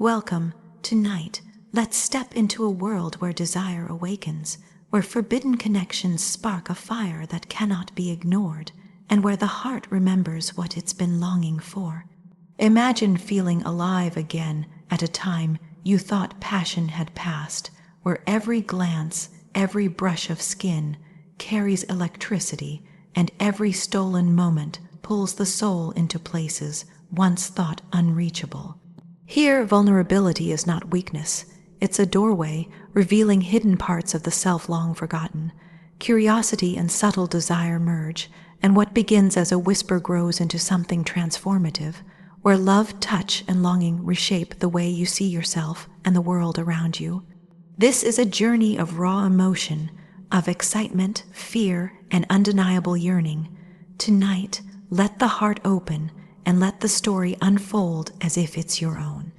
Welcome. Tonight, let's step into a world where desire awakens, where forbidden connections spark a fire that cannot be ignored, and where the heart remembers what it's been longing for. Imagine feeling alive again at a time you thought passion had passed, where every glance, every brush of skin carries electricity, and every stolen moment pulls the soul into places once thought unreachable. Here, vulnerability is not weakness. It's a doorway revealing hidden parts of the self long forgotten. Curiosity and subtle desire merge, and what begins as a whisper grows into something transformative, where love, touch, and longing reshape the way you see yourself and the world around you. This is a journey of raw emotion, of excitement, fear, and undeniable yearning. Tonight, let the heart open and let the story unfold as if it's your own.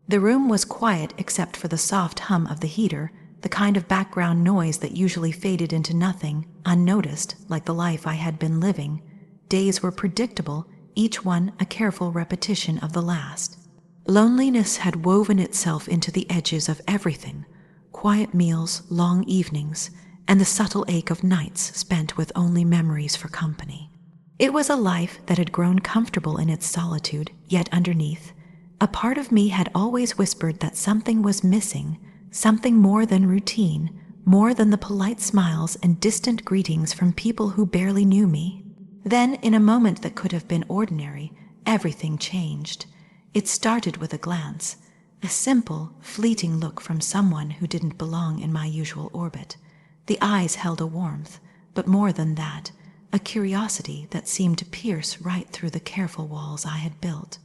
The room was quiet except for the soft hum of the heater, the kind of background noise that usually faded into nothing, unnoticed, like the life I had been living. Days were predictable, each one a careful repetition of the last. Loneliness had woven itself into the edges of everything: quiet meals, long evenings, and the subtle ache of nights spent with only memories for company. It was a life that had grown comfortable in its solitude, yet underneath, a part of me had always whispered that something was missing, something more than routine, more than the polite smiles and distant greetings from people who barely knew me. Then, in a moment that could have been ordinary, everything changed. It started with a glance, a simple, fleeting look from someone who didn't belong in my usual orbit. The eyes held a warmth, but more than that, a curiosity that seemed to pierce right through the careful walls I had built.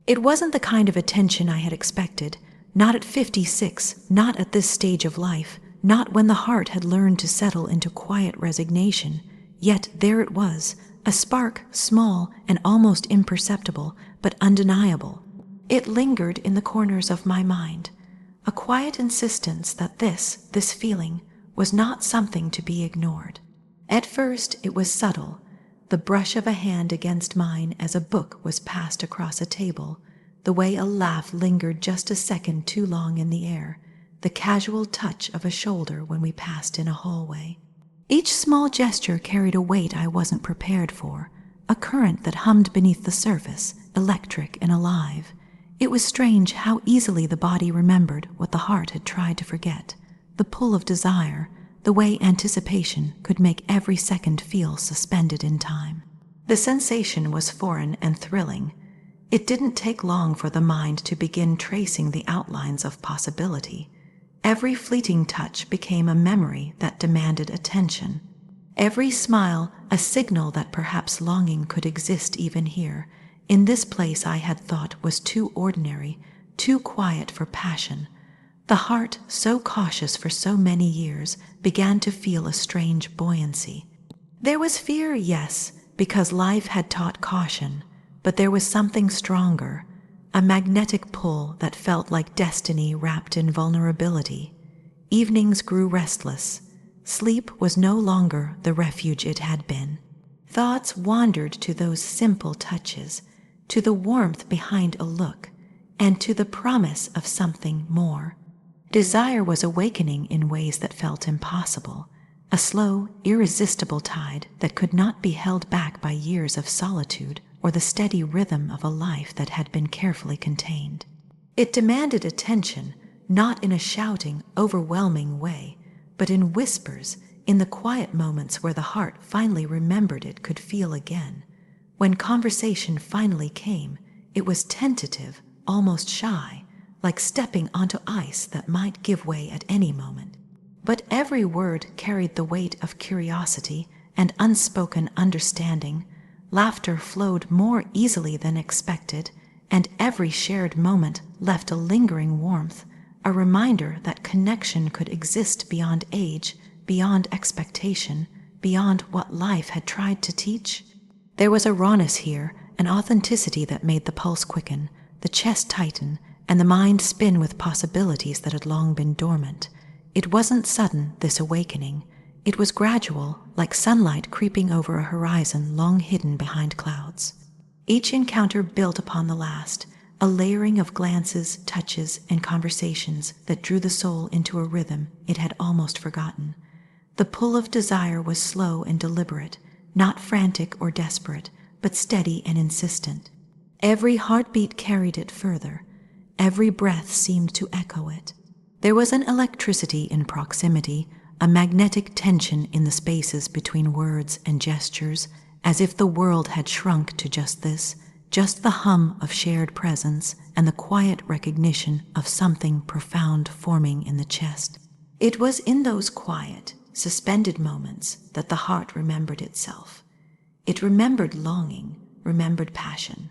It wasn't the kind of attention I had expected, not at 56, not at this stage of life, not when the heart had learned to settle into quiet resignation. Yet there it was, a spark, small and almost imperceptible, but undeniable. It lingered in the corners of my mind, a quiet insistence that this feeling was not something to be ignored. At first it was subtle, the brush of a hand against mine as a book was passed across a table, the way a laugh lingered just a second too long in the air, the casual touch of a shoulder when we passed in a hallway. Each small gesture carried a weight I wasn't prepared for, a current that hummed beneath the surface, electric and alive. It was strange how easily the body remembered what the heart had tried to forget, the pull of desire, the way anticipation could make every second feel suspended in time. The sensation was foreign and thrilling. It didn't take long for the mind to begin tracing the outlines of possibility. Every fleeting touch became a memory that demanded attention. Every smile a signal that perhaps longing could exist even here, in this place I had thought was too ordinary, too quiet for passion. The heart, so cautious for so many years, began to feel a strange buoyancy. There was fear, yes, because life had taught caution, but there was something stronger, a magnetic pull that felt like destiny wrapped in vulnerability. Evenings grew restless. Sleep was no longer the refuge it had been. Thoughts wandered to those simple touches, to the warmth behind a look, and to the promise of something more. Desire was awakening in ways that felt impossible, a slow, irresistible tide that could not be held back by years of solitude or the steady rhythm of a life that had been carefully contained. It demanded attention, not in a shouting, overwhelming way, but in whispers, in the quiet moments where the heart finally remembered it could feel again. When conversation finally came, it was tentative, almost shy, like stepping onto ice that might give way at any moment. But every word carried the weight of curiosity and unspoken understanding. Laughter flowed more easily than expected, and every shared moment left a lingering warmth, a reminder that connection could exist beyond age, beyond expectation, beyond what life had tried to teach. There was a rawness here, an authenticity that made the pulse quicken, the chest tighten, and the mind spin with possibilities that had long been dormant. It wasn't sudden, this awakening. It was gradual, like sunlight creeping over a horizon long hidden behind clouds. Each encounter built upon the last, a layering of glances, touches, and conversations that drew the soul into a rhythm it had almost forgotten. The pull of desire was slow and deliberate, not frantic or desperate, but steady and insistent. Every heartbeat carried it further. Every breath seemed to echo it. There was an electricity in proximity, a magnetic tension in the spaces between words and gestures, as if the world had shrunk to just this, just the hum of shared presence and the quiet recognition of something profound forming in the chest. It was in those quiet, suspended moments that the heart remembered itself. It remembered longing, remembered passion,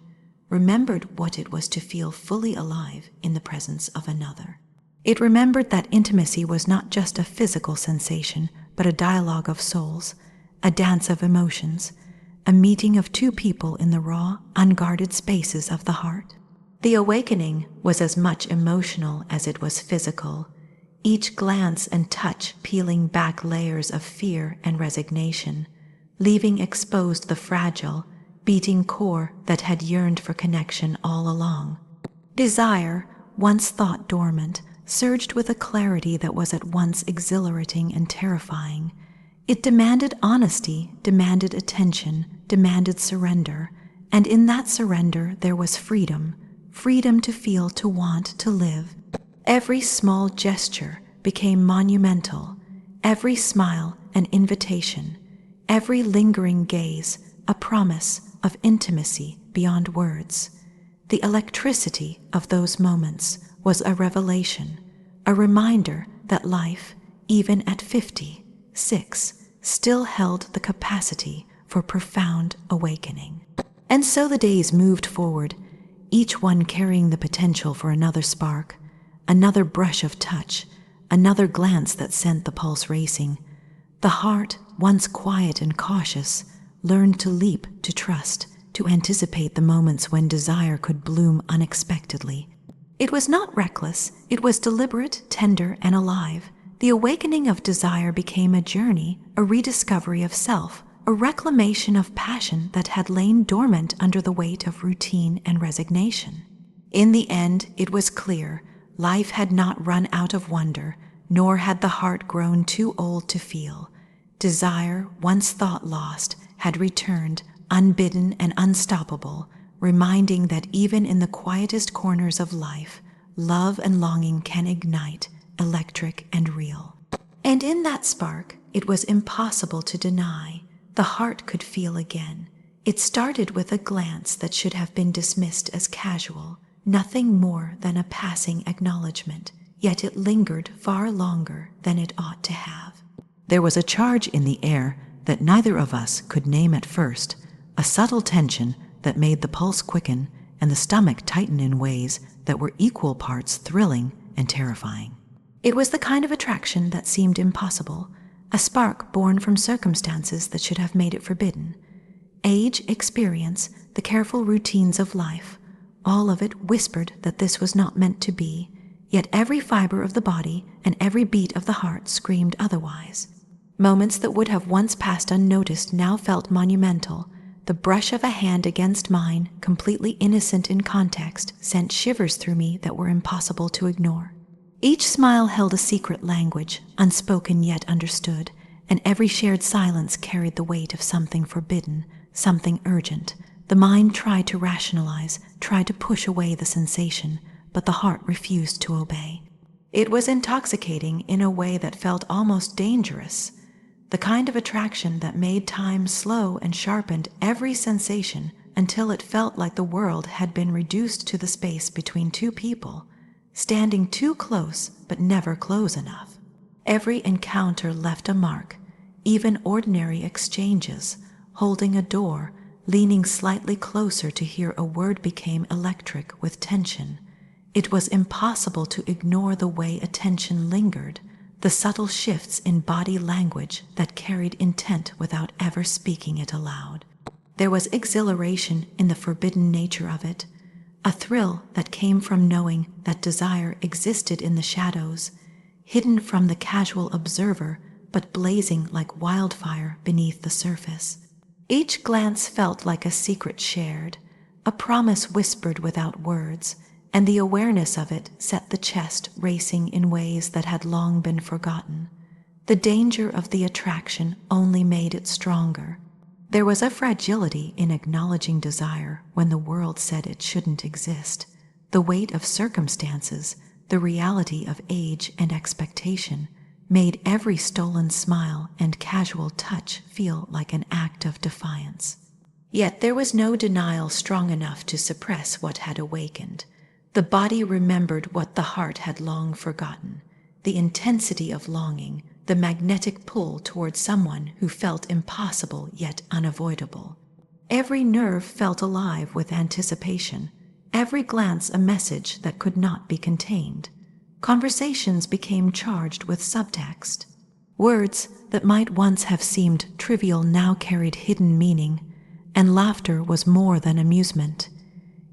remembered what it was to feel fully alive in the presence of another. It remembered that intimacy was not just a physical sensation, but a dialogue of souls, a dance of emotions, a meeting of two people in the raw, unguarded spaces of the heart. The awakening was as much emotional as it was physical, each glance and touch peeling back layers of fear and resignation, leaving exposed the fragile, beating core that had yearned for connection all along. Desire, once thought dormant, surged with a clarity that was at once exhilarating and terrifying. It demanded honesty, demanded attention, demanded surrender, and in that surrender there was freedom, freedom to feel, to want, to live. Every small gesture became monumental, every smile an invitation, every lingering gaze a promise of intimacy beyond words. The electricity of those moments was a revelation, a reminder that life, even at 56, still held the capacity for profound awakening. And so the days moved forward, each one carrying the potential for another spark, another brush of touch, another glance that sent the pulse racing. The heart, once quiet and cautious, learned to leap, to trust, to anticipate the moments when desire could bloom unexpectedly. It was not reckless, it was deliberate, tender, and alive. The awakening of desire became a journey, a rediscovery of self, a reclamation of passion that had lain dormant under the weight of routine and resignation. In the end, it was clear, life had not run out of wonder, nor had the heart grown too old to feel. Desire, once thought lost, had returned, unbidden and unstoppable, reminding that even in the quietest corners of life, love and longing can ignite, electric and real. And in that spark, it was impossible to deny, the heart could feel again. It started with a glance that should have been dismissed as casual, nothing more than a passing acknowledgement, yet it lingered far longer than it ought to have. There was a charge in the air that neither of us could name at first, a subtle tension that made the pulse quicken and the stomach tighten in ways that were equal parts thrilling and terrifying. It was the kind of attraction that seemed impossible, a spark born from circumstances that should have made it forbidden. Age, experience, the careful routines of life, all of it whispered that this was not meant to be, yet every fiber of the body and every beat of the heart screamed otherwise. Moments that would have once passed unnoticed now felt monumental. The brush of a hand against mine, completely innocent in context, sent shivers through me that were impossible to ignore. Each smile held a secret language, unspoken yet understood, and every shared silence carried the weight of something forbidden, something urgent. The mind tried to rationalize, tried to push away the sensation, but the heart refused to obey. It was intoxicating in a way that felt almost dangerous, the kind of attraction that made time slow and sharpened every sensation until it felt like the world had been reduced to the space between two people, standing too close but never close enough. Every encounter left a mark, even ordinary exchanges, holding a door, leaning slightly closer to hear a word became electric with tension. It was impossible to ignore the way attention lingered, the subtle shifts in body language that carried intent without ever speaking it aloud. There was exhilaration in the forbidden nature of it, a thrill that came from knowing that desire existed in the shadows, hidden from the casual observer, but blazing like wildfire beneath the surface. Each glance felt like a secret shared, a promise whispered without words, and the awareness of it set the chest racing in ways that had long been forgotten. The danger of the attraction only made it stronger. There was a fragility in acknowledging desire when the world said it shouldn't exist. The weight of circumstances, the reality of age and expectation, made every stolen smile and casual touch feel like an act of defiance. Yet there was no denial strong enough to suppress what had awakened. The body remembered what the heart had long forgotten: the intensity of longing, the magnetic pull toward someone who felt impossible yet unavoidable. Every nerve felt alive with anticipation, every glance a message that could not be contained. Conversations became charged with subtext. Words that might once have seemed trivial now carried hidden meaning, and laughter was more than amusement.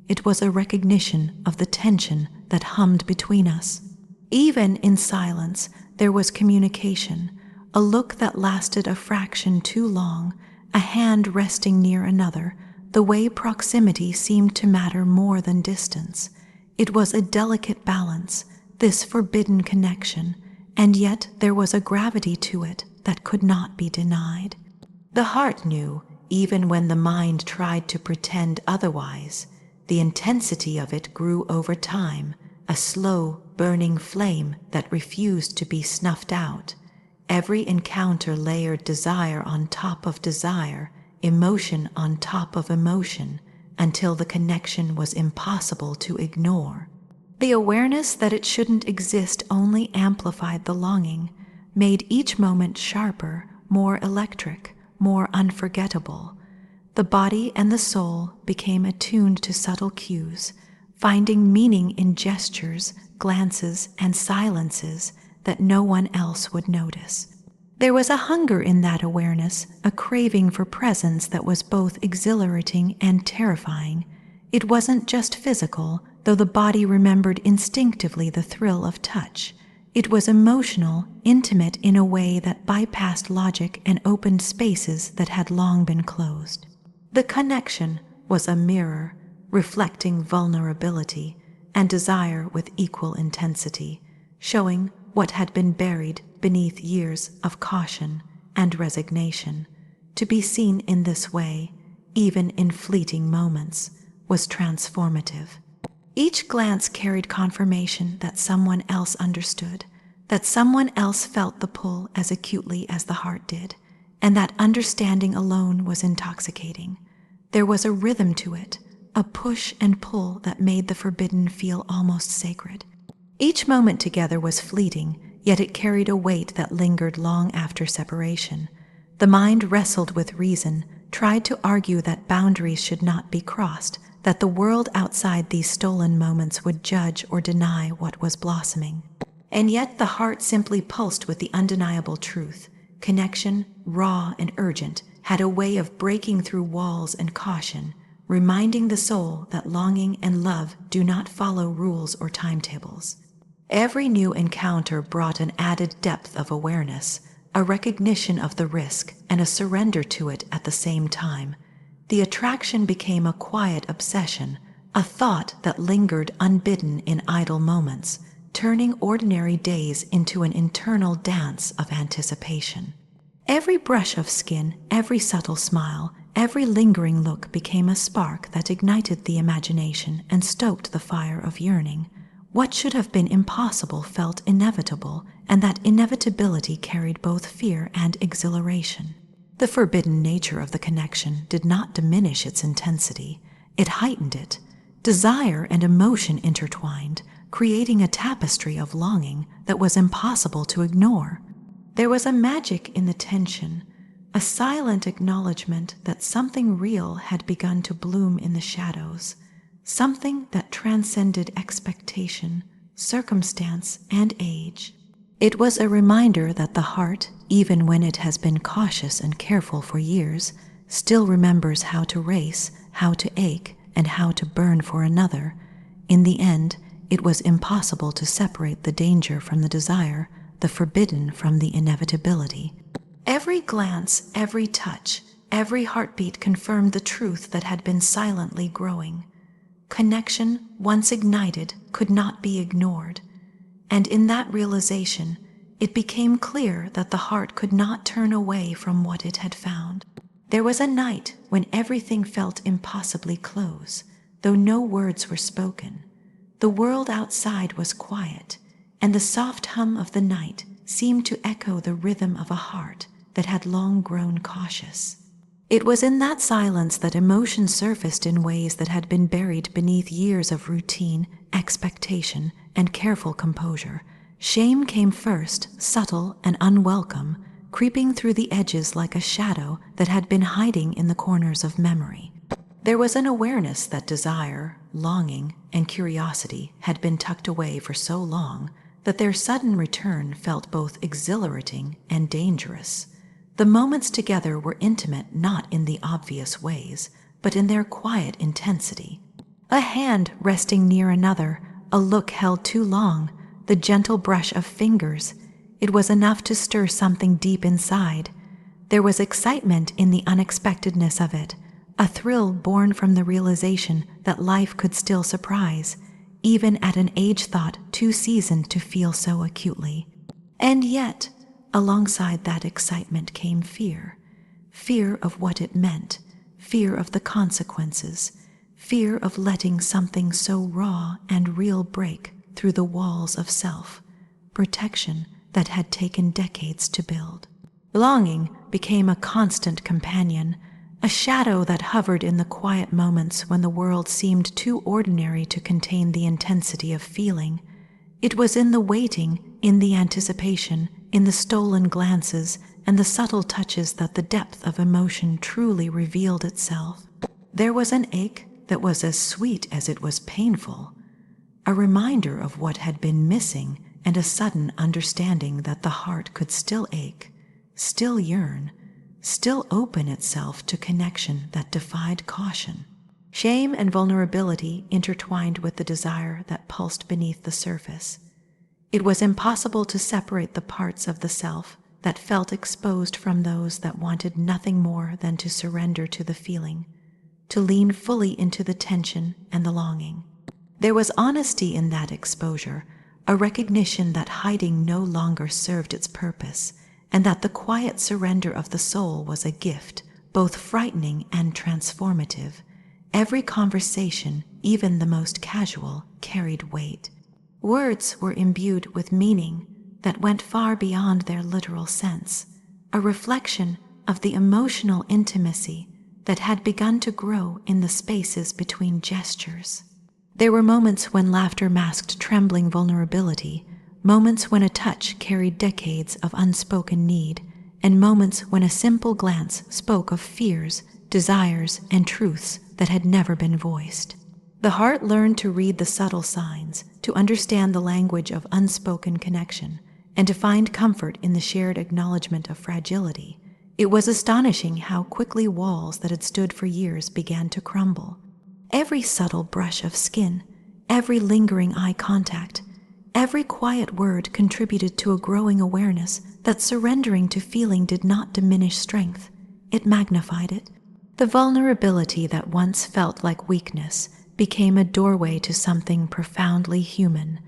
It was a recognition of the tension that hummed between us. Even in silence, there was communication, a look that lasted a fraction too long, a hand resting near another, the way proximity seemed to matter more than distance. It was a delicate balance, this forbidden connection, and yet there was a gravity to it that could not be denied. The heart knew, even when the mind tried to pretend otherwise. The intensity of it grew over time, a slow, burning flame that refused to be snuffed out. Every encounter layered desire on top of desire, emotion on top of emotion, until the connection was impossible to ignore. The awareness that it shouldn't exist only amplified the longing, made each moment sharper, more electric, more unforgettable. The body and the soul became attuned to subtle cues, finding meaning in gestures, glances, and silences that no one else would notice. There was a hunger in that awareness, a craving for presence that was both exhilarating and terrifying. It wasn't just physical, though the body remembered instinctively the thrill of touch. It was emotional, intimate in a way that bypassed logic and opened spaces that had long been closed. The connection was a mirror, reflecting vulnerability and desire with equal intensity, showing what had been buried beneath years of caution and resignation. To be seen in this way, even in fleeting moments, was transformative. Each glance carried confirmation that someone else understood, that someone else felt the pull as acutely as the heart did, and that understanding alone was intoxicating. There was a rhythm to it, a push and pull that made the forbidden feel almost sacred. Each moment together was fleeting, yet it carried a weight that lingered long after separation. The mind wrestled with reason, tried to argue that boundaries should not be crossed, that the world outside these stolen moments would judge or deny what was blossoming. And yet the heart simply pulsed with the undeniable truth. Connection, raw and urgent, had a way of breaking through walls and caution, reminding the soul that longing and love do not follow rules or timetables. Every new encounter brought an added depth of awareness, a recognition of the risk, and a surrender to it at the same time. The attraction became a quiet obsession, a thought that lingered unbidden in idle moments, turning ordinary days into an internal dance of anticipation. Every brush of skin, every subtle smile, every lingering look became a spark that ignited the imagination and stoked the fire of yearning. What should have been impossible felt inevitable, and that inevitability carried both fear and exhilaration. The forbidden nature of the connection did not diminish its intensity, it heightened it. Desire and emotion intertwined, creating a tapestry of longing that was impossible to ignore. There was a magic in the tension, a silent acknowledgement that something real had begun to bloom in the shadows, something that transcended expectation, circumstance, and age. It was a reminder that the heart, even when it has been cautious and careful for years, still remembers how to race, how to ache, and how to burn for another. In the end, it was impossible to separate the danger from the desire, the forbidden from the inevitability. Every glance, every touch, Every heartbeat confirmed the truth that had been silently growing. Connection, once ignited, could not be ignored. And in that realization, it became clear that the heart could not turn away from what it had found. There was a night when everything felt impossibly close, though no words were spoken. The world outside was quiet, and the soft hum of the night seemed to echo the rhythm of a heart that had long grown cautious. It was in that silence that emotion surfaced in ways that had been buried beneath years of routine, expectation, and careful composure. Shame came first, subtle and unwelcome, creeping through the edges like a shadow that had been hiding in the corners of memory. There was an awareness that desire, longing, and curiosity had been tucked away for so long that their sudden return felt both exhilarating and dangerous. The moments together were intimate not in the obvious ways, but in their quiet intensity. A hand resting near another, a look held too long, the gentle brush of fingers. It was enough to stir something deep inside. There was excitement in the unexpectedness of it, a thrill born from the realization that life could still surprise, even at an age thought too seasoned to feel so acutely. And yet, alongside that excitement came fear. Fear of what it meant, fear of the consequences, fear of letting something so raw and real break through the walls of self, protection that had taken decades to build. Longing became a constant companion, a shadow that hovered in the quiet moments when the world seemed too ordinary to contain the intensity of feeling. It was in the waiting, in the anticipation, in the stolen glances, and the subtle touches that the depth of emotion truly revealed itself. There was an ache that was as sweet as it was painful, a reminder of what had been missing, and a sudden understanding that the heart could still ache, still yearn, still open itself to connection that defied caution. Shame and vulnerability intertwined with the desire that pulsed beneath the surface. It was impossible to separate the parts of the self that felt exposed from those that wanted nothing more than to surrender to the feeling, to lean fully into the tension and the longing. There was honesty in that exposure, a recognition that hiding no longer served its purpose, and that the quiet surrender of the soul was a gift, both frightening and transformative. Every conversation, even the most casual, carried weight. Words were imbued with meaning that went far beyond their literal sense, a reflection of the emotional intimacy that had begun to grow in the spaces between gestures. There were moments when laughter masked trembling vulnerability, moments when a touch carried decades of unspoken need, and moments when a simple glance spoke of fears, desires, and truths that had never been voiced. The heart learned to read the subtle signs, to understand the language of unspoken connection, and to find comfort in the shared acknowledgement of fragility. It was astonishing how quickly walls that had stood for years began to crumble. Every subtle brush of skin, every lingering eye contact, every quiet word contributed to a growing awareness that surrendering to feeling did not diminish strength, it magnified it. The vulnerability that once felt like weakness became a doorway to something profoundly human,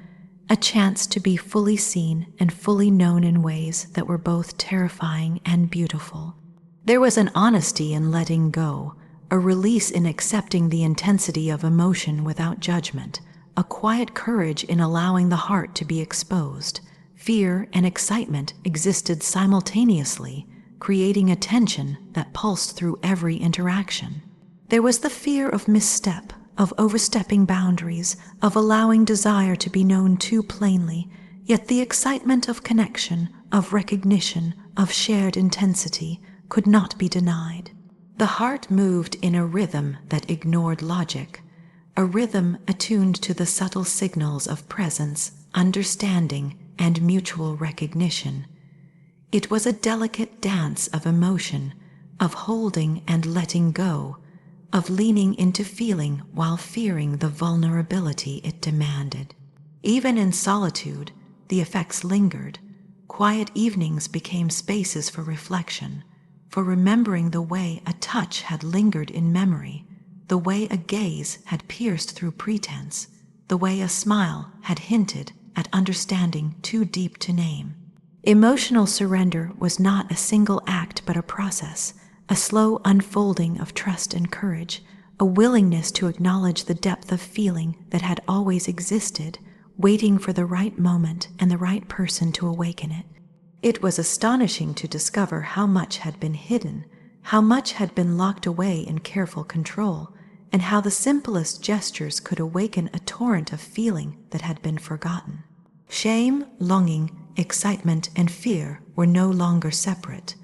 a chance to be fully seen and fully known in ways that were both terrifying and beautiful. There was an honesty in letting go, a release in accepting the intensity of emotion without judgment, a quiet courage in allowing the heart to be exposed. Fear and excitement existed simultaneously, creating a tension that pulsed through every interaction. There was the fear of misstep, of overstepping boundaries, of allowing desire to be known too plainly, yet the excitement of connection, of recognition, of shared intensity could not be denied. The heart moved in a rhythm that ignored logic, a rhythm attuned to the subtle signals of presence, understanding, and mutual recognition. It was a delicate dance of emotion, of holding and letting go, of leaning into feeling while fearing the vulnerability it demanded. Even in solitude, the effects lingered. Quiet evenings became spaces for reflection, for remembering the way a touch had lingered in memory, the way a gaze had pierced through pretense, the way a smile had hinted at understanding too deep to name. Emotional surrender was not a single act but a process, a slow unfolding of trust and courage, a willingness to acknowledge the depth of feeling that had always existed, waiting for the right moment and the right person to awaken it. It was astonishing to discover how much had been hidden, how much had been locked away in careful control, and how the simplest gestures could awaken a torrent of feeling that had been forgotten. Shame, longing, excitement, and fear were no longer separate.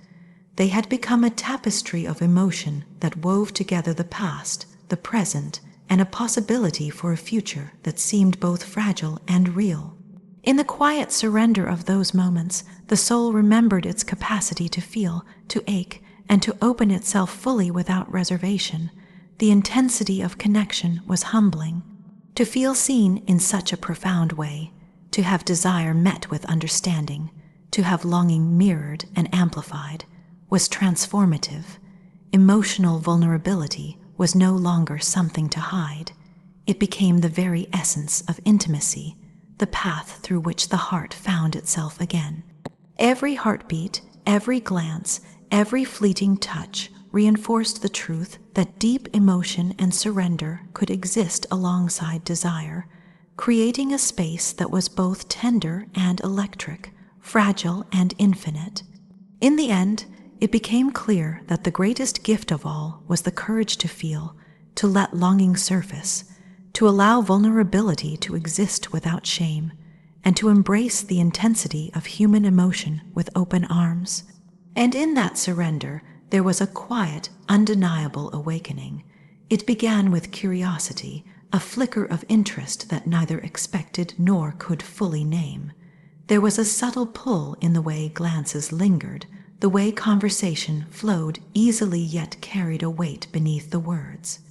They had become a tapestry of emotion that wove together the past, the present, and a possibility for a future that seemed both fragile and real. In the quiet surrender of those moments, the soul remembered its capacity to feel, to ache, and to open itself fully without reservation. The intensity of connection was humbling. To feel seen in such a profound way, to have desire met with understanding, to have longing mirrored and amplified, was transformative. Emotional vulnerability was no longer something to hide. It became the very essence of intimacy, the path through which the heart found itself again. Every heartbeat, every glance, every fleeting touch reinforced the truth that deep emotion and surrender could exist alongside desire, creating a space that was both tender and electric, fragile and infinite. In the end, it became clear that the greatest gift of all was the courage to feel, to let longing surface, to allow vulnerability to exist without shame, and to embrace the intensity of human emotion with open arms. And in that surrender, there was a quiet, undeniable awakening. It began with curiosity, a flicker of interest that neither expected nor could fully name. There was a subtle pull in the way glances lingered, the way conversation flowed easily yet carried a weight beneath the words.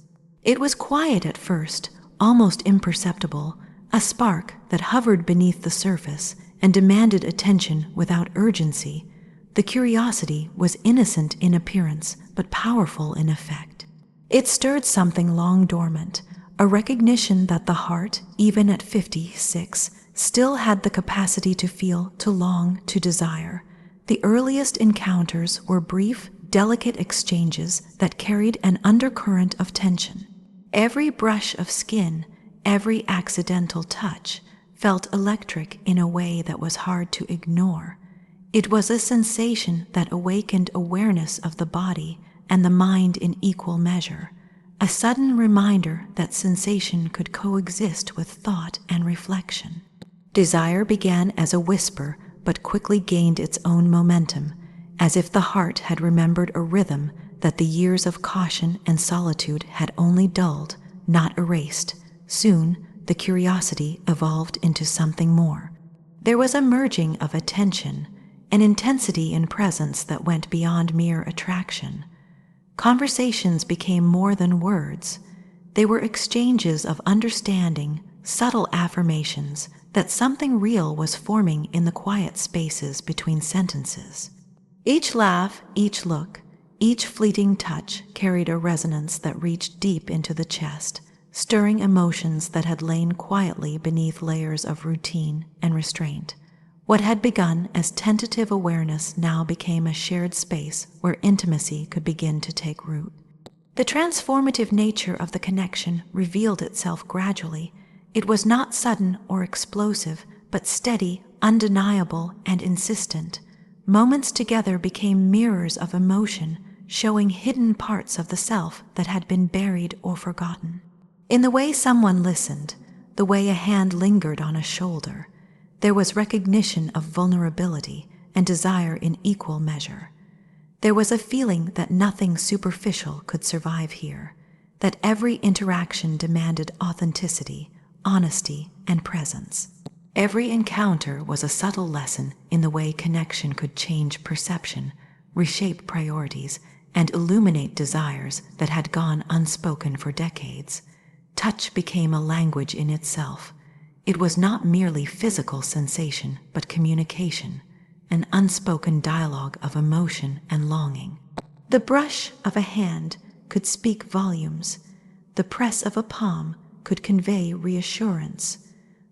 It was quiet at first, almost imperceptible, a spark that hovered beneath the surface and demanded attention without urgency. The curiosity was innocent in appearance, but powerful in effect. It stirred something long dormant, a recognition that the heart, even at 56, still had the capacity to feel, to long, to desire. The earliest encounters were brief, delicate exchanges that carried an undercurrent of tension. Every brush of skin, every accidental touch, felt electric in a way that was hard to ignore. It was a sensation that awakened awareness of the body and the mind in equal measure, a sudden reminder that sensation could coexist with thought and reflection. Desire began as a whisper, but quickly gained its own momentum, as if the heart had remembered a rhythm that the years of caution and solitude had only dulled, not erased. Soon, the curiosity evolved into something more. There was a merging of attention, an intensity in presence that went beyond mere attraction. Conversations became more than words. They were exchanges of understanding, subtle affirmations that something real was forming in the quiet spaces between sentences. Each laugh, each look, each fleeting touch carried a resonance that reached deep into the chest, stirring emotions that had lain quietly beneath layers of routine and restraint. What had begun as tentative awareness now became a shared space where intimacy could begin to take root. The transformative nature of the connection revealed itself gradually. It was not sudden or explosive, but steady, undeniable, and insistent. Moments together became mirrors of emotion, showing hidden parts of the self that had been buried or forgotten. In the way someone listened, the way a hand lingered on a shoulder, there was recognition of vulnerability and desire in equal measure. There was a feeling that nothing superficial could survive here, that every interaction demanded authenticity, honesty, and presence. Every encounter was a subtle lesson in the way connection could change perception, reshape priorities, and illuminate desires that had gone unspoken for decades. Touch became a language in itself. It was not merely physical sensation, but communication, an unspoken dialogue of emotion and longing. The brush of a hand could speak volumes. The press of a palm could convey reassurance.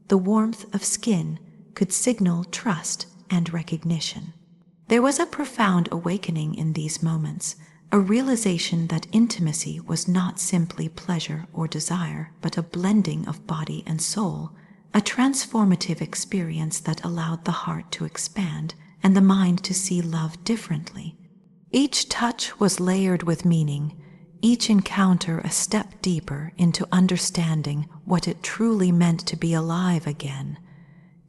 The warmth of skin could signal trust and recognition. There was a profound awakening in these moments, a realization that intimacy was not simply pleasure or desire, but a blending of body and soul, a transformative experience that allowed the heart to expand and the mind to see love differently. Each touch was layered with meaning, each encounter a step deeper into understanding what it truly meant to be alive again.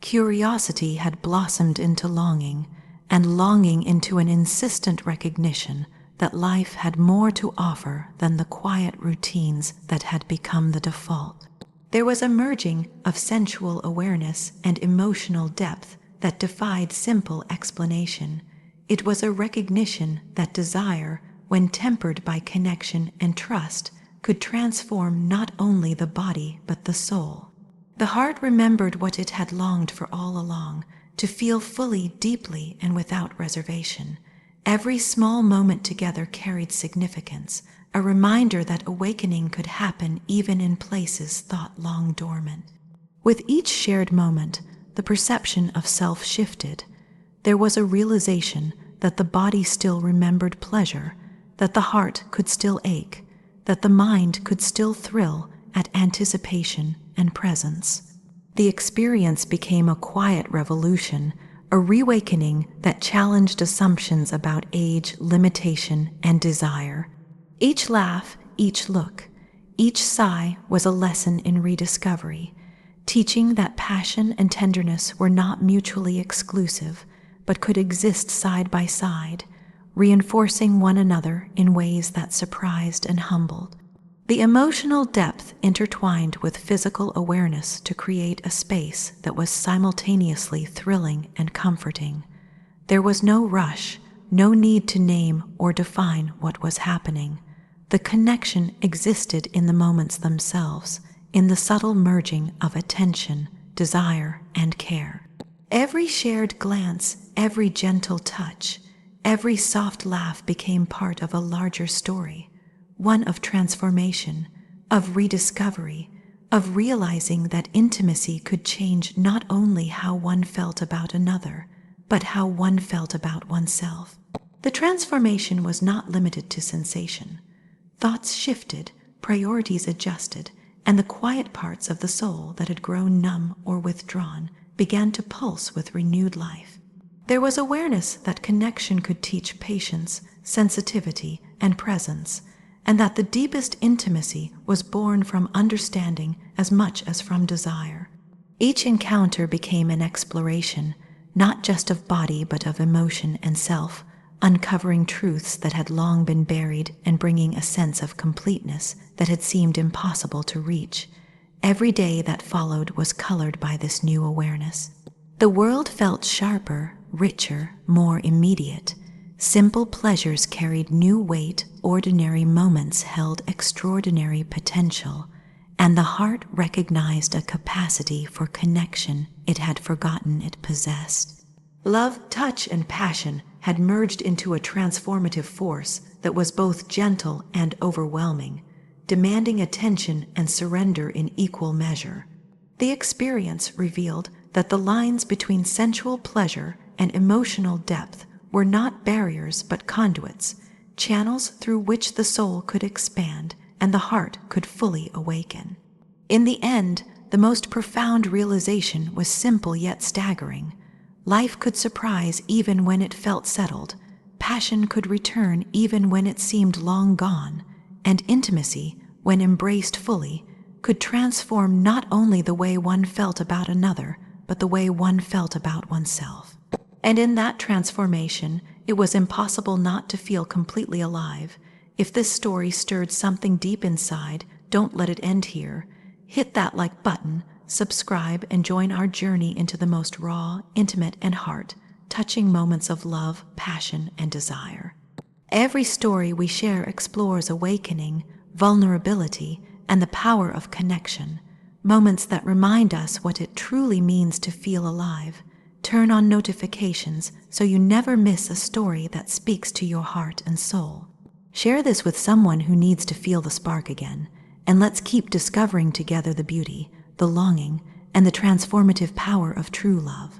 Curiosity had blossomed into longing, and longing into an insistent recognition that life had more to offer than the quiet routines that had become the default. There was a merging of sensual awareness and emotional depth that defied simple explanation. It was a recognition that desire, when tempered by connection and trust, could transform not only the body but the soul. The heart remembered what it had longed for all along, to feel fully, deeply, and without reservation. Every small moment together carried significance, a reminder that awakening could happen even in places thought long dormant. With each shared moment, the perception of self shifted. There was a realization that the body still remembered pleasure, that the heart could still ache, that the mind could still thrill at anticipation and presence. The experience became a quiet revolution, a reawakening that challenged assumptions about age, limitation, and desire. Each laugh, each look, each sigh was a lesson in rediscovery, teaching that passion and tenderness were not mutually exclusive, but could exist side by side, reinforcing one another in ways that surprised and humbled. The emotional depth intertwined with physical awareness to create a space that was simultaneously thrilling and comforting. There was no rush, no need to name or define what was happening. The connection existed in the moments themselves, in the subtle merging of attention, desire, and care. Every shared glance, every gentle touch, every soft laugh became part of a larger story, one of transformation, of rediscovery, of realizing that intimacy could change not only how one felt about another, but how one felt about oneself. The transformation was not limited to sensation. Thoughts shifted, priorities adjusted, and the quiet parts of the soul that had grown numb or withdrawn began to pulse with renewed life. There was awareness that connection could teach patience, sensitivity, and presence, and that the deepest intimacy was born from understanding as much as from desire. Each encounter became an exploration, not just of body but of emotion and self, uncovering truths that had long been buried and bringing a sense of completeness that had seemed impossible to reach. Every day that followed was colored by this new awareness. The world felt sharper, richer, more immediate. Simple pleasures carried new weight, ordinary moments held extraordinary potential, and the heart recognized a capacity for connection it had forgotten it possessed. Love, touch, and passion had merged into a transformative force that was both gentle and overwhelming, demanding attention and surrender in equal measure. The experience revealed that the lines between sensual pleasure and emotional depth were not barriers but conduits, channels through which the soul could expand and the heart could fully awaken. In the end, the most profound realization was simple yet staggering. Life could surprise even when it felt settled, passion could return even when it seemed long gone, and intimacy, when embraced fully, could transform not only the way one felt about another, but the way one felt about oneself. And in that transformation, it was impossible not to feel completely alive. If this story stirred something deep inside, don't let it end here. Hit that like button, subscribe, and join our journey into the most raw, intimate, and heart-touching moments of love, passion, and desire. Every story we share explores awakening, vulnerability, and the power of connection, moments that remind us what it truly means to feel alive. Turn on notifications so you never miss a story that speaks to your heart and soul. Share this with someone who needs to feel the spark again, and let's keep discovering together the beauty, the longing, and the transformative power of true love.